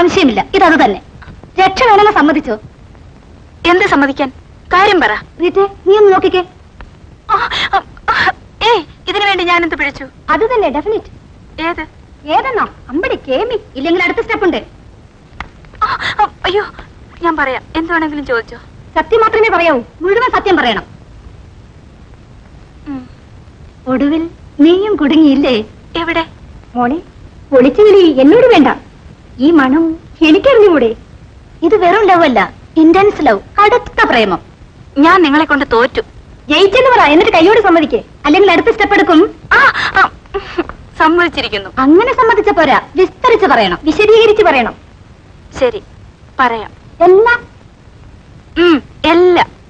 സംശയമില്ല, ഇതത് തന്നെ. രക്ഷ വേണമെന്ന് സമ്മതിച്ചോ? എന്ത് സമ്മതിക്കാൻ? കാര്യം പറ. റീറ്റേ, നീ ഒന്ന് നോക്കിക്കേ. ഏയ്, ഇതിനു വേണ്ടി ഞാൻ എന്ത് പിഴച്ചു? അത് തന്നെ ഡെഫിനിറ്റ്. ഏത്? ഏതെന്നോ? അമ്പടി കേമി. ഇല്ലെങ്കിൽ അടുത്ത സ്റ്റെപ്പ് ഉണ്ട്. അയ്യോ, ഞാൻ പറയാം. എന്ത് വേണമെങ്കിലും ചോദിച്ചോ. സത്യം മാത്രമേ പറയാവൂ, മുഴുവൻ സത്യം പറയണം. ഒടുവിൽ നീയും കുടുങ്ങിയില്ലേ? എവിടെ? മോളെ, ഒളിച്ചു വിളി എന്നോട് വേണ്ട. ഈ മണം എനിക്കറിഞ്ഞുകൂടെ? ഇത് വെറും ലവ് അല്ല, ഇന്റൻസ് ലവ്, കടുത്ത പ്രേമം. ഞാൻ നിങ്ങളെ കൊണ്ട് തോറ്റു. ജയിച്ചെന്ന് പറ, എന്നിട്ട് കൈയോട് സമ്മതിക്കേ, അല്ലെങ്കിൽ അടുത്ത സ്റ്റെപ്പ് എടുക്കും. സമ്മതിച്ചിരിക്കുന്നു. അങ്ങനെ സമ്മതിച്ച പോരാ, വിസ്തരിച്ച് പറയണം, വിശദീകരിച്ച് പറയണം. ശരി, പറയാം. എല്ലാം എല്ലാം.